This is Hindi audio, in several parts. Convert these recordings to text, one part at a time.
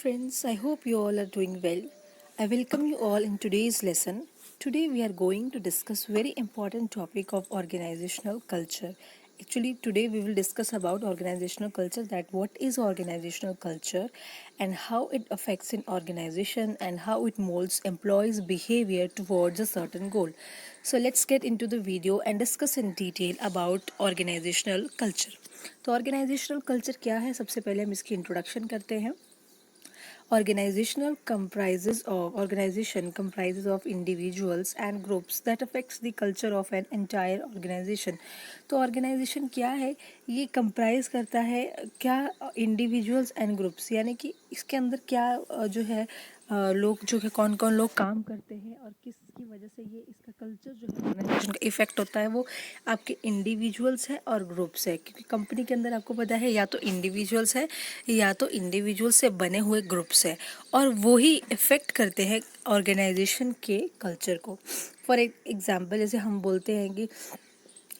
friends, I hope you all are doing well. I welcome you all in today's lesson. Today we are going to discuss very important topic of organizational culture. Actually today we will discuss about organizational culture, that what is organizational culture and how it affects in organization and how it molds employees behavior towards a certain goal. So let's get into the video and discuss in detail about organizational culture. तो ऑर्गेनाइजेशनल कल्चर क्या है, सबसे पहले हम इसकी इंट्रोडक्शन करते हैं. Organization comprises of individuals and groups that affects the culture of an entire organization. तो ऑर्गेनाइजेशन क्या है, ये कंप्राइज करता है क्या, इंडिविजुअल्स एंड ग्रुप्स, यानी कि इसके अंदर क्या जो है लोग जो है कौन कौन लोग काम करते हैं और किसकी वजह से ये इसका कल्चर जो है ऑर्गेनाइजेशन का इफेक्ट होता है, वो आपके इंडिविजुअल्स है और ग्रुप्स है. क्योंकि कंपनी के अंदर आपको पता है या तो इंडिविजुअल्स है या तो इंडिविजुअल से बने हुए ग्रुप्स है और वो ही इफेक्ट करते हैं ऑर्गेनाइजेशन के कल्चर को. फॉर एग्जांपल जैसे हम बोलते हैं कि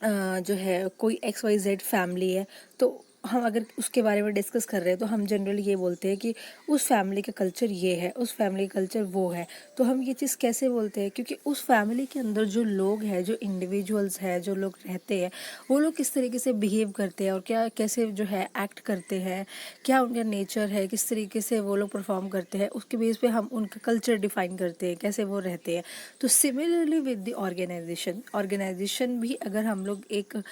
जो है कोई XYZ फैमिली है, तो हम अगर उसके बारे में डिस्कस कर रहे हैं तो हम जनरली ये बोलते हैं कि उस फैमिली का कल्चर ये है, उस फैमिली का कल्चर वो है. तो हम ये चीज़ कैसे बोलते हैं, क्योंकि उस फैमिली के अंदर जो लोग हैं, जो इंडिविजुअल्स हैं, जो लोग रहते हैं, वो लोग किस तरीके से बिहेव करते हैं और क्या कैसे जो है एक्ट करते हैं, क्या उनका नेचर है, किस तरीके से वो लोग परफॉर्म करते हैं, उसके बेस पे हम उनका कल्चर डिफाइन करते हैं, कैसे वो रहते हैं. तो सिमिलरली विद द ऑर्गेनाइजेशन भी, अगर हम लोग एक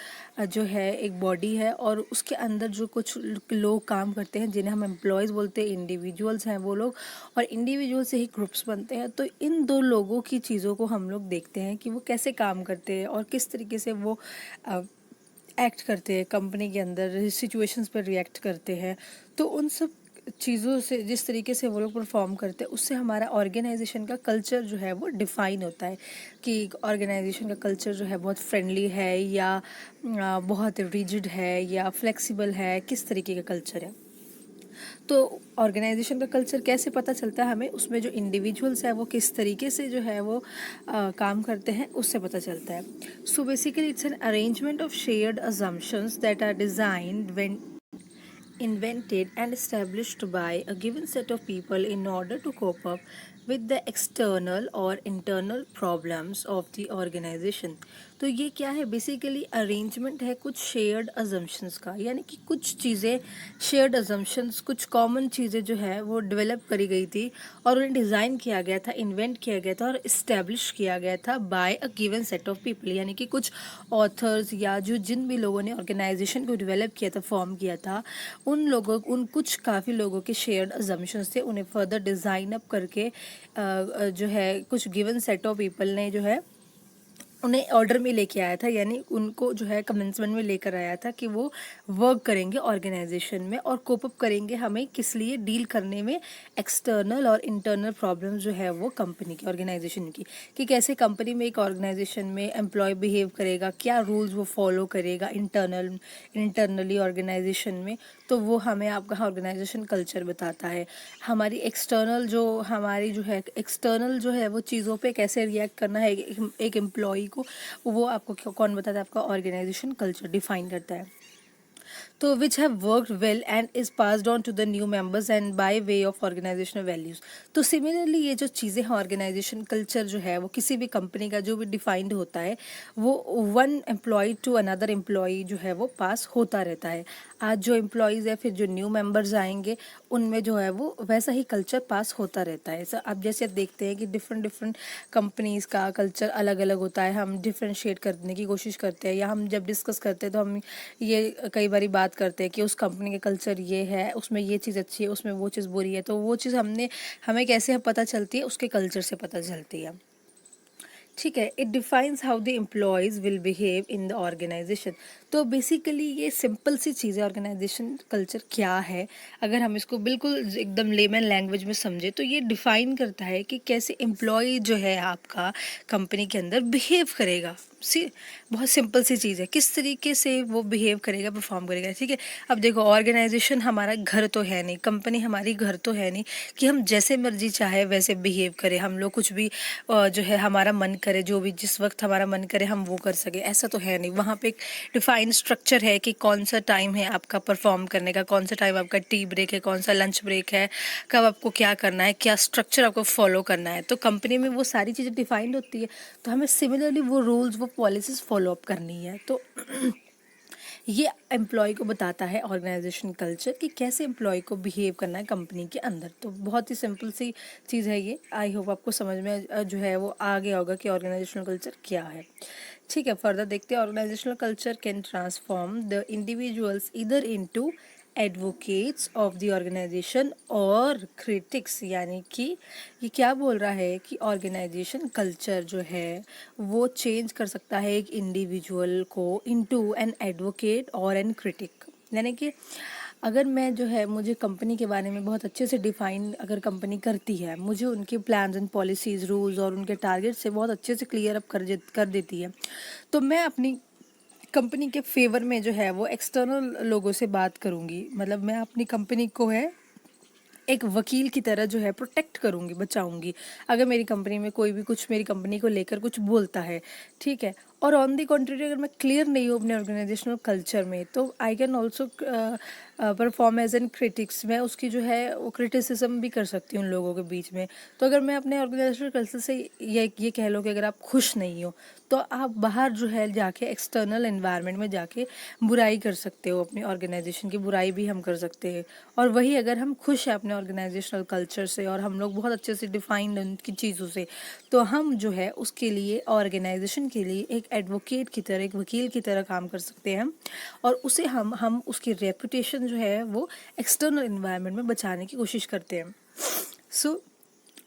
जो है एक बॉडी है और उसके अंदर जो कुछ लोग काम करते हैं जिन्हें हम एम्प्लॉयज़ बोलते हैं, इंडिविजुअल्स हैं वो लोग, और इंडिविजुअल से ही ग्रुप्स बनते हैं. तो इन दो लोगों की चीज़ों को हम लोग देखते हैं कि वो कैसे काम करते हैं और किस तरीके से वो एक्ट करते हैं कंपनी के अंदर, सिचुएशंस पर रिएक्ट करते हैं. तो उन सब चीज़ों से, जिस तरीके से वो लोग परफॉर्म करते हैं, उससे हमारा ऑर्गेनाइजेशन का कल्चर जो है वो डिफाइन होता है कि ऑर्गेनाइजेशन का कल्चर जो है बहुत फ्रेंडली है या बहुत रिजिड है या फ्लेक्सिबल है, किस तरीके का कल्चर है. तो ऑर्गेनाइजेशन का कल्चर कैसे पता चलता है हमें, उसमें जो इंडिविजुअल्स है वो किस तरीके से जो है वो काम करते हैं, उससे पता चलता है. So basically it's an arrangement of shared assumptions that are designed when invented and established by a given set of people in order to cope up with the external or internal problems of the organization. तो ये क्या है, बेसिकली अरेंजमेंट है कुछ शेयर्ड अजम्पशंस का, यानी कि कुछ चीज़ें शेयर्ड अजम्पशंस, कुछ कॉमन चीज़ें जो है वो डेवलप करी गई थी और उन्हें डिज़ाइन किया गया था, इन्वेंट किया गया था और इस्टेब्लिश किया गया था by a given set of people, यानी कि कुछ ऑथर्स या जो जिन भी लोगों ने ऑर्गेनाइजेशन को डेवलप किया था, फॉर्म किया था, उन कुछ काफ़ी लोगों के शेयर्ड अजम्पशंस थे. उन्हें फर्दर डिज़ाइन अप करके जो है कुछ गिवन सेट ऑफ पीपल ने जो है उन्हें ऑर्डर में लेके आया था, यानी उनको जो है कमेंसमेंट में लेकर आया था कि वो वर्क करेंगे ऑर्गेनाइजेशन में और कोप अप करेंगे हमें किस लिए, डील करने में एक्सटर्नल और इंटरनल प्रॉब्लम्स जो है वो कंपनी की, ऑर्गेनाइजेशन की, कि कैसे कंपनी में एक ऑर्गेनाइजेशन में एम्प्लॉय बिहेव करेगा, क्या रूल्स वो फॉलो करेगा इंटरनली ऑर्गेनाइजेशन में. तो वो हमें आपका ऑर्गेनाइजेशन कल्चर बताता है. हमारी एक्सटर्नल जो है वो चीज़ों पे कैसे रिएक्ट करना है एक एम्प्लॉय को, वो आपको कौन बताता है, आपका ऑर्गेनाइजेशन कल्चर डिफाइन करता है. तो which have worked well and is passed on to the new members and by way of organisational values. तो सिमिलरली ये जो चीज़ें हैं, ऑर्गेनाइजेशन कल्चर जो है वो किसी भी कंपनी का जो भी डिफाइंड होता है, वो one employee to another employee जो है वो पास होता रहता है. आज जो एम्प्लॉयज़ है, फिर जो न्यू मेंबर्स आएंगे, उनमें जो है वो वैसा ही कल्चर पास होता रहता है. अब जैसे आप देखते हैं कि डिफरेंट कंपनीज़ का कल्चर अलग अलग होता है. हम डिफ्रेंशिएट करने की कोशिश करते हैं, या हम जब डिस्कस करते हैं तो हम ये कई बारी बात करते हैं कि उस कंपनी का कल्चर ये है, उसमें ये चीज़ अच्छी है, उसमें वो चीज़ बुरी है. तो वो चीज़ हमें कैसे पता चलती है, उसके कल्चर से पता चलती है. ठीक है, it defines how the employees will behave in the organisation. तो बेसिकली ये सिंपल सी चीज़ है, ऑर्गेनाइजेशन कल्चर क्या है, अगर हम इसको बिल्कुल एकदम लेमन लैंग्वेज में समझे तो ये डिफाइन करता है कि कैसे एम्प्लॉय जो है आपका कंपनी के अंदर बिहेव करेगा. बहुत सिंपल सी चीज़ है, किस तरीके से वो बिहेव करेगा, परफॉर्म करेगा, ठीक है। अब देखो, ऑर्गेनाइजेशन हमारा घर तो है नहीं, कंपनी हमारी घर तो है नहीं कि हम जैसे मर्जी चाहे वैसे बिहेव करें, हम लोग कुछ भी जो है हमारा मन करे, जो भी जिस वक्त हमारा मन करे हम वो कर सके, ऐसा तो है नहीं। वहाँ पे एक डिफाइंड स्ट्रक्चर है कि कौन सा टाइम है आपका परफॉर्म करने का, कौन सा टाइम आपका टी ब्रेक है, कौन सा लंच ब्रेक है, कब आपको क्या करना है, क्या स्ट्रक्चर आपको फॉलो करना है। तो कंपनी में वो सारी चीज़ें डिफाइंड होती है, तो हमें सिमिलरली वो रूल्स, वो पॉलिसीज फॉलो अप करनी है। तो ये एम्प्लॉय को बताता है ऑर्गेनाइजेशन कल्चर कि कैसे एम्प्लॉय को बिहेव करना है कंपनी के अंदर। तो बहुत ही सिंपल सी चीज़ है ये। आई होप आपको समझ में जो है वो आ गया होगा कि ऑर्गेनाइजेशनल कल्चर क्या है। ठीक है, फर्दर देखते हैं। Organisational culture can transform the individuals इधर into advocates of the organisation और क्रिटिक्स, यानी कि ये क्या बोल रहा है कि ऑर्गेनाइजेशन कल्चर जो है वो चेंज कर सकता है एक इंडिविजुअल को इनटू एन एडवोकेट और एन क्रिटिक। यानी कि अगर मैं जो है, मुझे कंपनी के बारे में बहुत अच्छे से डिफाइन अगर कंपनी करती है, मुझे उनके प्लान्स एंड पॉलिसीज़, रूल्स और उनके टारगेट से बहुत अच्छे से क्लियर अप कर देती है, तो मैं अपनी कंपनी के फेवर में जो है वो एक्सटर्नल लोगों से बात करूँगी। मतलब मैं अपनी कंपनी को है एक वकील की तरह जो है प्रोटेक्ट करूँगी, बचाऊँगी। अगर मेरी कंपनी में कोई भी कुछ मेरी कंपनी को लेकर कुछ बोलता है, ठीक है, और ऑन दी कॉन्ट्री अगर मैं क्लियर नहीं हूँ अपने ऑर्गेनाइजेशनल कल्चर में, तो I can also perform as an critics. मैं उसकी जो है वो क्रिटिसिज्म भी कर सकती हूँ उन लोगों के बीच में। तो अगर मैं अपने ऑर्गेनाइजेशनल कल्चर से ये कह लो कि अगर आप खुश नहीं हो, तो आप बाहर जो है जाके एक्सटर्नल एनवायरनमेंट में जाके बुराई कर सकते हो, अपनी ऑर्गेनाइजेशन की बुराई भी हम कर सकते हैं। और वही अगर हम खुश हैं अपने ऑर्गेनाइजेशनल कल्चर से और हम लोग बहुत अच्छे से डिफाइंड उनकी चीज़ों से, तो हम जो है उसके लिए, ऑर्गेनाइजेशन के लिए एक एडवोकेट की तरह, एक वकील की तरह काम कर सकते हैं। और उसे हम उसकी रेपुटेशन जो है वो एक्सटर्नल एनवायरनमेंट में बचाने की कोशिश करते हैं। सो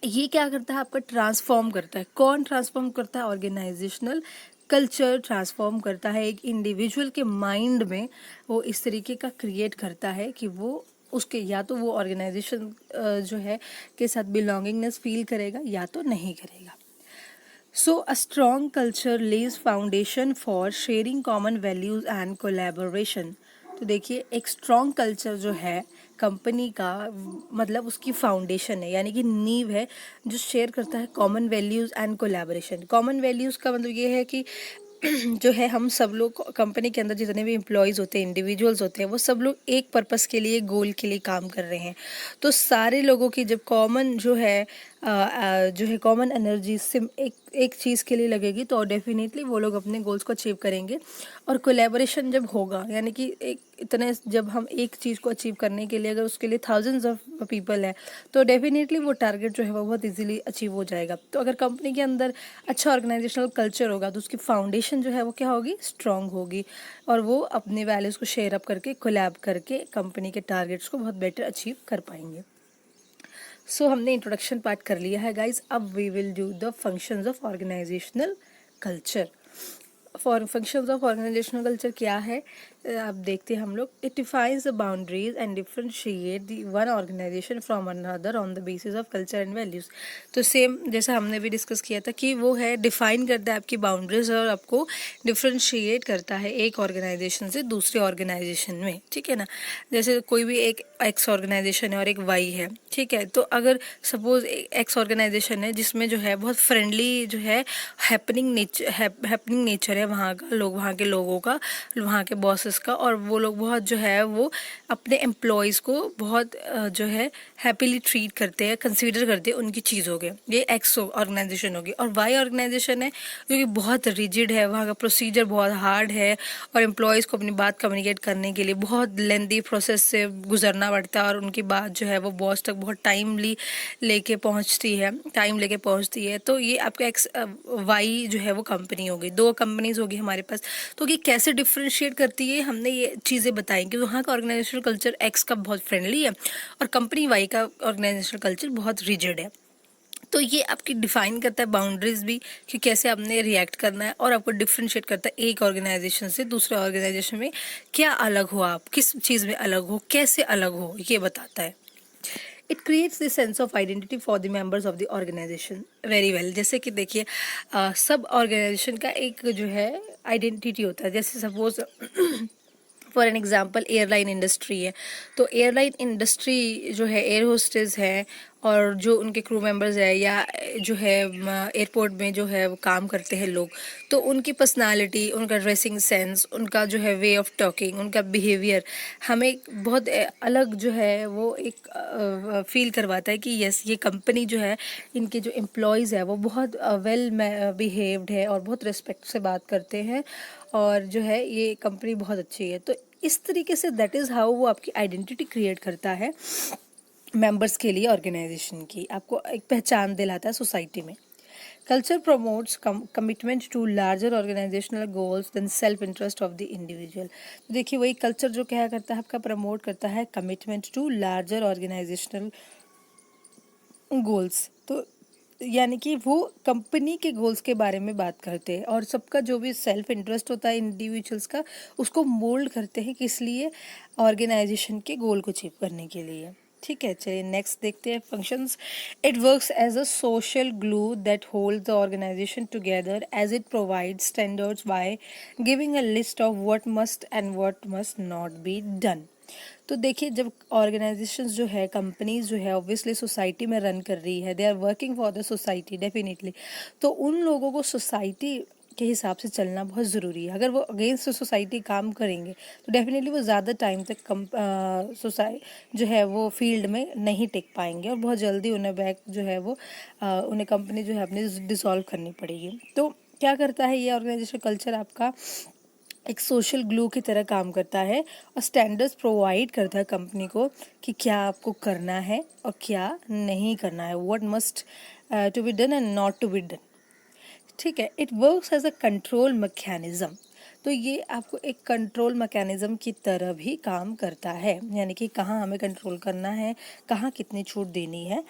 ये क्या करता है, आपका ट्रांसफॉर्म करता है। कौन ट्रांसफॉर्म करता है? ऑर्गेनाइजेशनल कल्चर ट्रांसफॉर्म करता है एक इंडिविजुअल के माइंड में। वो इस तरीके का क्रिएट करता है कि वो उसके, या तो वो ऑर्गेनाइजेशन जो है के साथ बिलोंगिंगनेस फील करेगा या तो नहीं करेगा। So a strong culture lays foundation for sharing common values and collaboration. तो देखिए, एक स्ट्रॉन्ग कल्चर जो है कंपनी का, मतलब उसकी फाउंडेशन है, यानी कि नींव है, जो शेयर करता है common values and collaboration. Common values का मतलब ये है कि जो है हम सब लोग कंपनी के अंदर जितने भी एम्प्लॉयज़ होते हैं, इंडिविजुअल्स होते हैं, वो सब लोग एक पर्पस के लिए, गोल के लिए काम कर रहे हैं। तो सारे लोगों की जब कॉमन जो है कॉमन एनर्जी से एक चीज़ के लिए लगेगी, तो डेफिनेटली वो लोग अपने गोल्स को अचीव करेंगे। और कोलैबोरेशन जब होगा, यानी कि एक इतने, जब हम एक चीज़ को अचीव करने के लिए, अगर उसके लिए थाउजेंड्स ऑफ पीपल है, तो डेफिनेटली वो टारगेट जो है वो बहुत इजीली अचीव हो जाएगा। तो अगर कंपनी के अंदर अच्छा ऑर्गेनाइजेशनल कल्चर होगा, तो उसकी फाउंडेशन जो है वो क्या होगी? स्ट्रांग होगी, और वो अपने वैल्यूज़ को शेयर अप करके, कोलैब करके कंपनी के टारगेट्स को बहुत बेटर अचीव कर पाएंगे। सो हमने इंट्रोडक्शन पार्ट कर लिया है गाइज। अब we will do the functions of organisational culture. For functions of organisational culture क्या है, अब देखते हैं हम लोग। It defines the boundaries and differentiate the one organisation from another on the basis of culture and values. तो सेम जैसा हमने भी डिस्कस किया था कि वो है डिफाइन करता है आपकी बाउंड्रीज और आपको डिफरेंशिएट करता है एक ऑर्गेनाइजेशन से दूसरे ऑर्गेनाइजेशन में, ठीक है ना। जैसे कोई भी एक एक्स ऑर्गेनाइजेशन है और एक वाई है, ठीक है। तो अगर सपोज एक्स ऑर्गेनाइजेशन है जिसमें जो है बहुत फ्रेंडली जो है हैपनिंग नेचर है वहाँ का, वहाँ के लोगों का, वहाँ के बॉसेस का, और वो लोग बहुत जो है वो अपने एम्प्लॉयज़ को बहुत जो है हैप्पीली ट्रीट करते हैं, कंसीडर करते हैं उनकी चीज़ों के। ये एक्स ऑर्गेनाइजेशन होगी। और वाई ऑर्गेनाइजेशन है जो कि बहुत रिजिड है, वहाँ का प्रोसीजर बहुत हार्ड है, और एम्प्लॉयज़ को अपनी बात कम्युनिकेट करने के लिए बहुत लेंदी प्रोसेस से गुजरना पड़ता है, और उनकी बात जो है वो बॉस तक बहुत टाइम लेके पहुँचती है। तो ये आपका एक्स वाई जो है वो कंपनी होगी। दो कंपनीज होगी हमारे पास। तो ये कैसे डिफरेंशिएट करती है, हमने ये चीज़ें बताई कि वहाँ का ऑर्गेनाइजेशनल कल्चर एक्स का बहुत फ्रेंडली है और कंपनी वाई का ऑर्गेनाइजेशनल कल्चर बहुत रिजिड है। तो ये आपकी डिफाइन करता है बाउंड्रीज भी कि कैसे आपने रिएक्ट करना है, और आपको डिफरेंशिएट करता है एक ऑर्गेनाइजेशन से दूसरे ऑर्गेनाइजेशन में क्या अलग हो, आप किस चीज़ में अलग हो, कैसे अलग हो, ये बताता है। It creates the sense of identity for the members of the organisation. Very well, जैसे कि देखिए सब ऑर्गेनाइजेशन का एक जो है आइडेंटिटी होता है। जैसे suppose for an example airline industry है, तो एयरलाइन इंडस्ट्री जो है, एयर होस्टेस है और जो उनके क्रू मेंबर्स है या जो है एयरपोर्ट में जो है वो काम करते हैं लोग, तो उनकी पर्सनालिटी, उनका ड्रेसिंग सेंस, उनका जो है वे ऑफ टॉकिंग, उनका बिहेवियर हमें बहुत अलग जो है वो एक फील करवाता है कि यस ये कंपनी जो है, इनके जो एम्प्लॉयज़ है वो बहुत वेल बिहेव्ड है और बहुत रिस्पेक्ट से बात करते हैं और जो है ये कंपनी बहुत अच्छी है। तो इस तरीके से दैट इज़ हाउ वो आपकी आइडेंटिटी क्रिएट करता है मेंबर्स के लिए ऑर्गेनाइजेशन की, आपको एक पहचान दिलाता है सोसाइटी में। Culture promotes commitment to larger organisational goals than self interest of the individual. तो देखिए वही कल्चर जो क्या करता है, आपका प्रमोट करता है commitment to larger organisational goals. तो यानी कि वो कंपनी के गोल्स के बारे में बात करते हैं और सबका जो भी सेल्फ इंटरेस्ट होता है इंडिविजुअल्स का, उसको मोल्ड करते हैं किस लिए, ऑर्गेनाइजेशन के गोल को अचीव करने के लिए। ठीक है, चलिए नेक्स्ट देखते हैं functions. It works as a social glue that hold the organisation together as it provide standards by giving a list of what must and what must not be done. तो देखिए जब ऑर्गेनाइजेशंस जो है, कंपनीज जो है, ऑब्वियसली सोसाइटी में रन कर रही है, they are working for the society definitely, तो उन लोगों को सोसाइटी के हिसाब से चलना बहुत ज़रूरी है। अगर वो अगेंस्ट सोसाइटी काम करेंगे तो डेफिनेटली वो ज़्यादा टाइम तक जो है वो फील्ड में नहीं टिक पाएंगे और बहुत जल्दी उन्हें बैक जो है वो उन्हें कंपनी जो है अपनी डिसॉल्व करनी पड़ेगी। तो क्या करता है ये ऑर्गेनाइजेशन कल्चर, आपका एक सोशल ग्लू की तरह काम करता है और स्टैंडर्ड्स प्रोवाइड करता है कंपनी को कि क्या आपको करना है और क्या नहीं करना है, what must to be done and not to be done. ठीक है, it works as a control mechanism. तो ये आपको एक कंट्रोल मैकेनिज्म की तरह भी काम करता है, यानी कि कहाँ हमें कंट्रोल करना है, कहाँ कितनी छूट देनी है।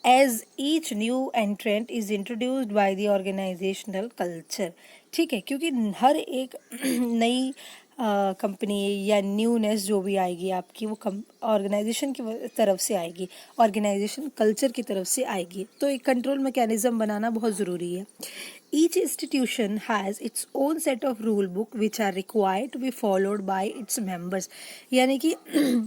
As each new entrant is introduced by the organisational culture. ठीक है, क्योंकि हर एक नई कंपनी या न्यूनेस जो भी आएगी आपकी, वो ऑर्गेनाइजेशन की तरफ से आएगी, ऑर्गेनाइजेशन कल्चर की तरफ से आएगी। तो एक कंट्रोल मैकेनिज्म बनाना बहुत ज़रूरी है। Each institution has its own set of rule book which are required to be followed by its members। यानी कि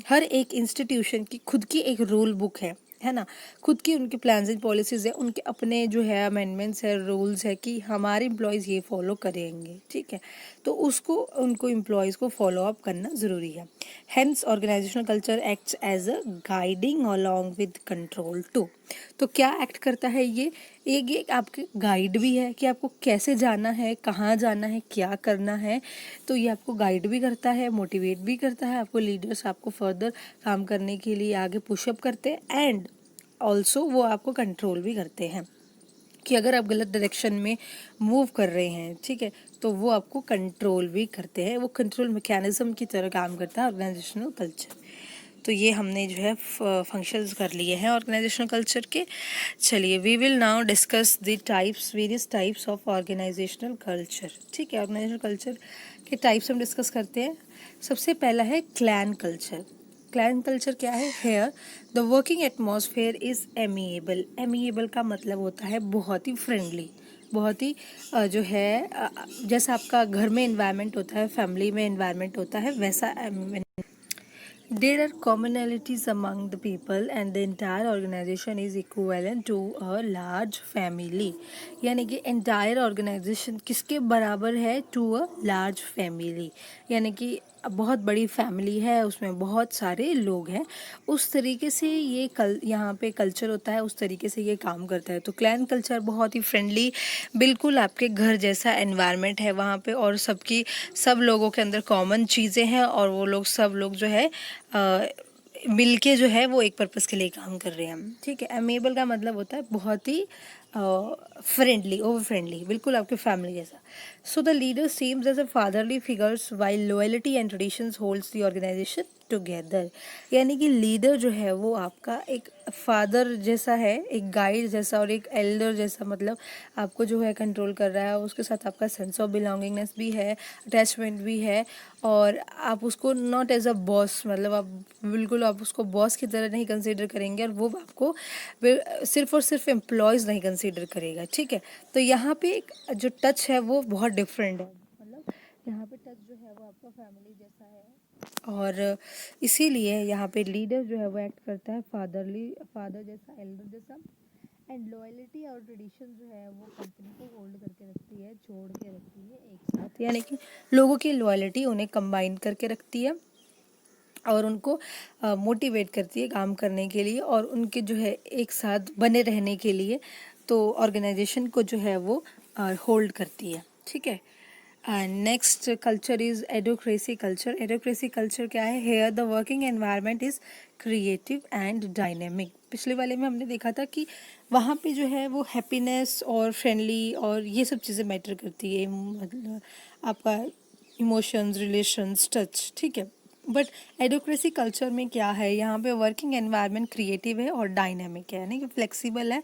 हर एक इंस्टीट्यूशन की खुद की एक रूल बुक है ना, खुद की उनकी प्लान्स एंड पॉलिसीज़ है, उनके अपने जो है अमेंडमेंट्स है, रूल्स है कि हमारे एम्प्लॉयज़ ये फॉलो करेंगे। ठीक है, तो उसको उनको एम्प्लॉयज़ को फॉलो अप करना ज़रूरी है। Hence organisational culture acts as a guiding along with control too. तो क्या एक्ट करता है ये एक आपके गाइड भी है कि आपको कैसे जाना है, कहाँ जाना है, क्या करना है। तो ये आपको गाइड भी करता है, मोटिवेट भी करता है, आपको लीडर्स आपको फर्दर काम करने के लिए आगे पुशअप करते हैं एंड ऑल्सो वो आपको कंट्रोल भी करते हैं कि अगर आप गलत डायरेक्शन में मूव कर रहे हैं, ठीक है, तो वो आपको कंट्रोल भी करते हैं। वो कंट्रोल मैकेनिज्म की तरह काम करता है ऑर्गेनाइजेशनल कल्चर। तो ये हमने जो है फंक्शंस कर लिए हैं ऑर्गेनाइजेशनल कल्चर के। चलिए we will now discuss the types, various types of organisational culture. ठीक है, ऑर्गेनाइजेशनल कल्चर के टाइप्स हम डिस्कस करते हैं। सबसे पहला है क्लैन कल्चर। क्लैन कल्चर क्या है? Here the working atmosphere is amiable. Amiable का मतलब होता है बहुत ही फ्रेंडली, बहुत ही जो है जैसा आपका घर में इन्वायरमेंट होता है, फैमिली में इन्वायरमेंट होता है, वैसा there are commonalities among the people and the entire organization is equivalent to a large family। यानी कि entire organization किसके बराबर है? to a large family, यानी कि बहुत बड़ी फैमिली है, उसमें बहुत सारे लोग हैं। उस तरीके से ये यहाँ पे कल्चर होता है, उस तरीके से ये काम करता है। तो क्लैन कल्चर बहुत ही फ्रेंडली, बिल्कुल आपके घर जैसा एनवायरनमेंट है वहाँ पे और सब लोगों के अंदर कॉमन चीज़ें हैं और वो लोग सब लोग जो है मिलके जो है वो एक पर्पस के लिए काम कर रहे हैं। ठीक है, अमेबल का मतलब होता है बहुत ही फ्रेंडली, ओवर फ्रेंडली, बिल्कुल आपके फैमिली जैसा. So the leader seems as a fatherly figures while loyalty and traditions holds the organisation together. यानी कि लीडर जो है वो आपका एक फादर जैसा है, एक गाइड जैसा और एक एल्डर जैसा, मतलब आपको जो है कंट्रोल कर रहा है. उसके साथ आपका सेंस ऑफ बिलोंगिंगनेस भी है, अटैचमेंट भी है, और आप उसको नॉट एज अ बॉस, मतलब आप बिल्कुल आप उसको बॉस की तरह नहीं कंसीडर करेंगे, और वो आपको सिर्फ और सिर्फ एम्प्लॉयज़ नहीं कंसीडर करेगा. ठीक है, तो यहाँ पे एक जो टच है वो बहुत डिफरेंट है, मतलब यहाँ पे टच जो है वो आपका फैमिली जैसा है, और इसीलिए यहाँ पे लीडर जो है वो एक्ट करता है फादर जैसा, एल्डर जैसा. एंड लॉयल्टी और ट्रेडिशन जो है वो कंपनी को होल्ड करके रखती है, जोड़ के रखती है एक साथ, यानी कि लोगों की लॉयल्टी उन्हें कंबाइन करके रखती है और उनको मोटिवेट करती है काम करने के लिए, और उनके जो है एक साथ बने रहने के लिए, तो ऑर्गेनाइजेशन को जो है वो होल्ड करती है. ठीक है. Next culture is adhocracy culture. Adhocracy culture क्या है? Here the working environment is creative and dynamic. पिछले वाले में हमने देखा था कि वहाँ पे जो है वो हैप्पीनेस और फ्रेंडली और ये सब चीज़ें मैटर करती है, मतलब आपका इमोशंस, रिलेशंस, टच. ठीक है. बट एडोक्रेसी कल्चर में क्या है? यहाँ पे वर्किंग एनवायरनमेंट क्रिएटिव है और डायनामिक है, यानी कि फ्लेक्सिबल है,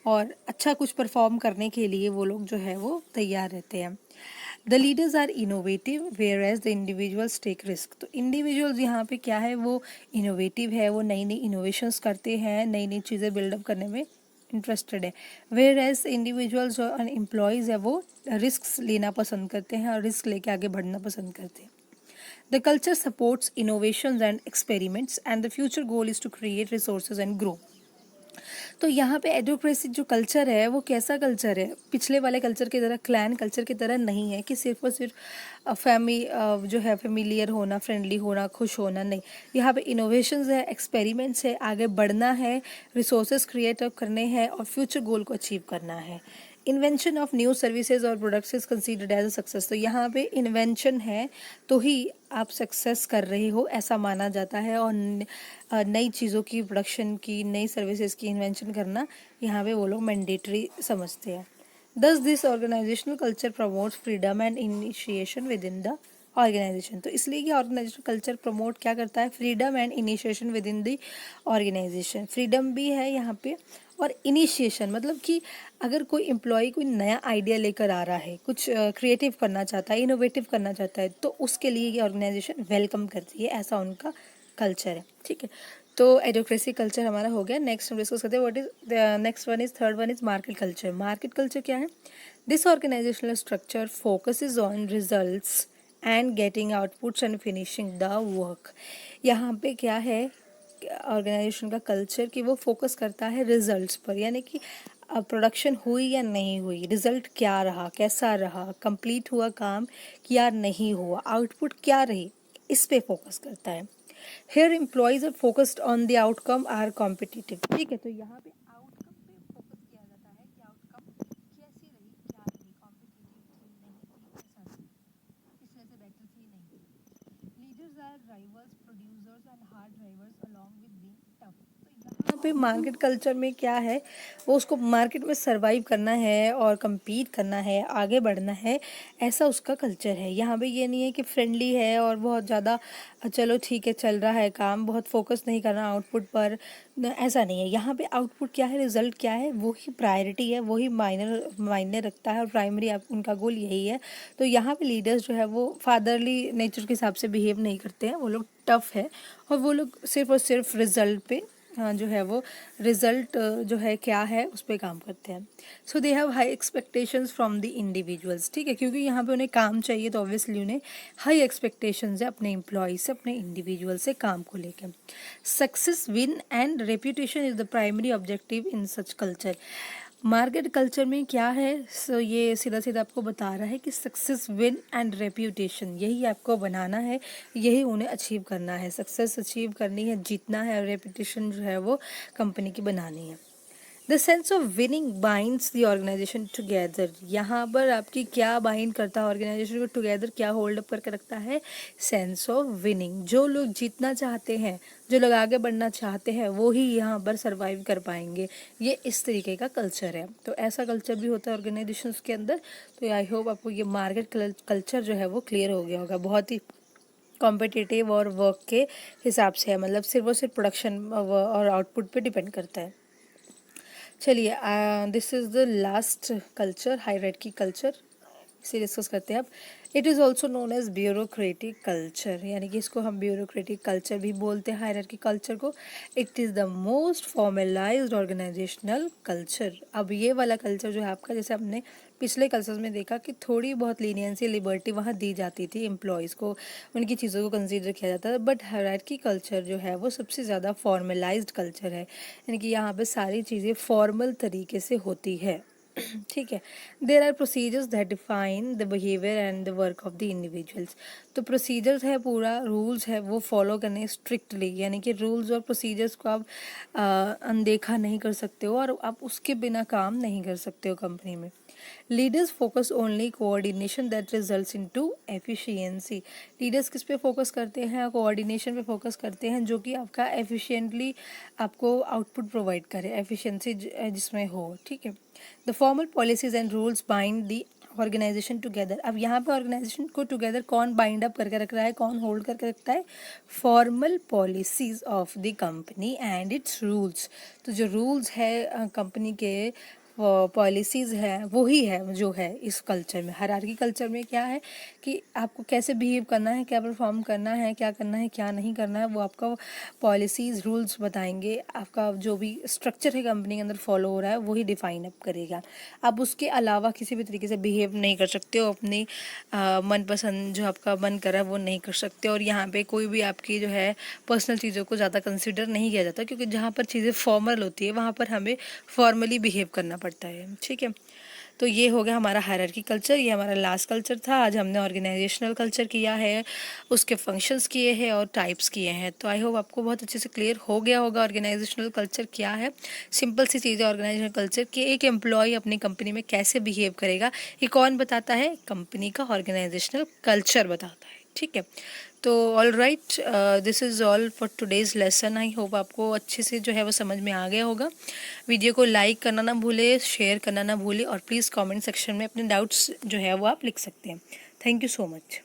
और अच्छा कुछ परफॉर्म करने के लिए वो लोग जो है वो तैयार रहते हैं. The leaders are innovative where as the individuals take risk. तो इंडिविजुअल्स यहाँ पे क्या है, वो इनोवेटिव है, वो नई नई इनोवेशंस करते हैं, नई नई चीज़ें बिल्डअप करने में इंटरेस्टेड है. वेयर एज इंडिविजुअल्स और एम्प्लॉयज़ है वो रिस्क लेना पसंद करते हैं और रिस्क लेके आगे बढ़ना पसंद करते हैं. The culture supports innovations and experiments, and the future goal is to create resources and grow. तो यहाँ पे एडोक्रेसी जो कल्चर है वो कैसा कल्चर है? पिछले वाले कल्चर की तरह, क्लैन कल्चर की तरह नहीं है कि सिर्फ और सिर्फ जो है फेमिलियर होना, फ्रेंडली होना, खुश होना, नहीं. यहाँ पे इनोवेशंस है, एक्सपेरिमेंट्स है, आगे बढ़ना है, रिसोर्सेज क्रिएट अप करने हैं और फ्यूचर गोल को अचीव करना है. इन्वेंशन ऑफ न्यू सर्विसेज और products is considered as a success. तो यहाँ पे इन्वेंशन है तो ही आप सक्सेस कर रहे हो, ऐसा माना जाता है, और नई चीज़ों की प्रोडक्शन की, नई सर्विसेज की इन्वेंशन करना यहाँ पे वो लोग मैंडेटरी समझते हैं. This this organisational culture promotes freedom and initiation within the organisation. तो इसलिए ये ऑर्गेनाइजेशन कल्चर प्रमोट क्या करता है? Freedom and initiation within the organisation. फ्रीडम भी है यहाँ पे, और इनिशिएशन मतलब कि अगर कोई एम्प्लॉय कोई नया आइडिया लेकर आ रहा है, कुछ क्रिएटिव करना चाहता है, इनोवेटिव करना चाहता है, तो उसके लिए ये ऑर्गेनाइजेशन वेलकम करती है, ऐसा उनका कल्चर है. ठीक है. तो एडोक्रेसी कल्चर हमारा हो गया. नेक्स्ट हम डिस्कस करते हैं what is next one is, third one is market culture. Market culture क्या है? This organisational structure focuses on results and getting outputs and finishing the work. यहाँ पे क्या है ऑर्गेनाइजेशन का कल्चर कि वो फोकस करता है रिजल्ट्स पर, यानी कि प्रोडक्शन हुई या नहीं हुई, रिजल्ट क्या रहा, कैसा रहा, कंप्लीट हुआ काम या नहीं हुआ, आउटपुट क्या रही, इस पे फोकस करता है. Here employees are focused on the outcome are competitive. ठीक है, तो यहाँ पे आउटकम पे फोकस किया जाता है कि आउटकम कैसी रही, क्या रही, कॉम्पिटिटिव थी, नहीं थी, कैसा रही, पिछले से बेटर थी, नहीं थी. Leaders are drivers, producers and hard drivers along with being tough. तो यहाँ पे मार्केट कल्चर में क्या है, वो उसको मार्केट में सरवाइव करना है और compete करना है, आगे बढ़ना है, ऐसा उसका कल्चर है. यहाँ पे ये नहीं है कि फ्रेंडली है और बहुत ज़्यादा चलो ठीक है चल रहा है काम, बहुत फोकस नहीं करना आउटपुट पर, ऐसा नहीं है. यहाँ पे आउटपुट क्या है, रिजल्ट क्या है, वही प्रायोरिटी है, वही मायने रखता है, और प्राइमरी आप उनका गोल यही है. तो यहाँ पे लीडर्स जो है वो फादरली नेचर के हिसाब से बिहेव नहीं करते हैं, वो लोग टफ है, और वो लोग सिर्फ और सिर्फ रिजल्ट पे जो है वो रिजल्ट जो है क्या है उस पर काम करते हैं. So they have high expectations from the individuals. ठीक है, क्योंकि यहाँ पे उन्हें काम चाहिए, तो ऑब्वियसली उन्हें हाई एक्सपेक्टेशंस है अपने एम्प्लॉय से, अपने इंडिविजुअल से काम को लेकर. Success, win and reputation is the primary objective in such culture. Market culture में क्या है, सो ये सीधा सीधा आपको बता रहा है कि सक्सेस, विन एंड रेप्यूटेशन यही आपको बनाना है, यही उन्हें अचीव करना है. सक्सेस अचीव करनी है, जीतना है, और रेप्यूटेशन जो है वो कंपनी की बनानी है. The sense of winning binds the organisation together. यहाँ पर आपकी क्या बाइंड करता है ऑर्गेनाइजेशन को टुगेदर, क्या होल्ड अप करके रखता है? Sense of winning. जो लोग जीतना चाहते हैं, जो लोग आगे बढ़ना चाहते हैं, वो ही यहाँ पर सर्वाइव कर पाएंगे। ये इस तरीके का कल्चर है। तो ऐसा कल्चर भी होता है ऑर्गेनाइजेशंस के अंदर। तो आई होप आपको ये मार्केट कल्चर जो है वो क्लियर हो गया होगा। बहुत ही कॉम्पिटिटिव और वर्क के हिसाब से है, मतलब सिर्फ और सिर्फ प्रोडक्शन और आउटपुट पे डिपेंड करता है। चलिए, this is the last culture, hierarchy culture, इसे डिस्कस करते हैं अब। It is also known as bureaucratic culture, यानी कि इसको हम ब्यूरोक्रेटिक कल्चर भी बोलते हैं हायरार्की कल्चर को। It is the most formalised organisational culture. अब ये वाला कल्चर जो है आपका, जैसे हमने पिछले कल्चर्स में देखा कि थोड़ी बहुत लीनियंसी, लिबर्टी वहाँ दी जाती थी एम्प्लॉयज़ को, उनकी चीज़ों को कंसीडर किया जाता था। बट हायरार्की कल्चर जो है वो सबसे ज़्यादा फॉर्मलाइज्ड कल्चर है, यानी कि यहाँ पे सारी चीज़ें फॉर्मल तरीके से होती है। ठीक है। There are procedures that define the behaviour and the work of the individuals. तो प्रोसीजर्स है, पूरा रूल्स है, वो फॉलो करने स्ट्रिक्टली, यानी कि रूल्स और प्रोसीजर्स को आप अनदेखा नहीं कर सकते हो और आप उसके बिना काम नहीं कर सकते हो कंपनी में। Leaders focus only coordination that results into efficiency. Leaders किस पे फोकस करते हैं? कोऑर्डिनेशन पे फोकस करते हैं, जो कि आपका एफिशिएंटली आपको आउटपुट प्रोवाइड करे, एफिशिएंसी जिसमें हो। ठीक है। The formal policies and rules bind the organisation together. अब यहाँ पे ऑर्गेनाइजेशन को टुगेदर कौन बाइंड अप करके रख रहा है, कौन होल्ड करके रखता है? Formal policies of the company and it's rules. तो जो रूल्स है कंपनी के, पॉलिसीज़ है, वही है जो है इस कल्चर में। हायरार्की कल्चर में क्या है कि आपको कैसे बिहेव करना है, क्या परफॉर्म करना है, क्या करना है, क्या नहीं करना है, वो आपका पॉलिसीज़ रूल्स बताएंगे। आपका जो भी स्ट्रक्चर है कंपनी के अंदर फॉलो हो रहा है वही डिफाइन अप करेगा। आप उसके अलावा किसी भी तरीके से बिहेव नहीं कर सकते हो, अपनी मनपसंद जो आपका मन कर रहा है वो नहीं कर सकते। और यहाँ पे कोई भी आपकी जो है पर्सनल चीज़ों को ज़्यादा कंसिडर नहीं किया जाता, क्योंकि जहाँ पर चीज़ें फॉर्मल होती है वहाँ पर हमें फॉर्मली बिहेव करना पड़ता है। ठीक है। तो ये हो गया हमारा हायरार्की कल्चर, ये हमारा लास्ट कल्चर था। आज हमने ऑर्गेनाइजेशनल कल्चर किया है, उसके फंक्शंस किए हैं और टाइप्स किए हैं। तो आई होप आपको बहुत अच्छे से क्लियर हो गया होगा ऑर्गेनाइजेशनल कल्चर क्या है। सिंपल सी चीज़ है ऑर्गेनाइजेशनल कल्चर कि एक एम्प्लॉय अपनी कंपनी में कैसे बिहेव करेगा, ये कौन बताता है? कंपनी का ऑर्गेनाइजेशनल कल्चर बताता है। ठीक है। तो all right, this is all for today's lesson. I hope आपको अच्छे से जो है वो समझ में आ गया होगा। वीडियो को लाइक करना ना भूले, शेयर करना ना भूले, और प्लीज़ कमेंट सेक्शन में अपने डाउट्स जो है वो आप लिख सकते हैं। Thank you so much.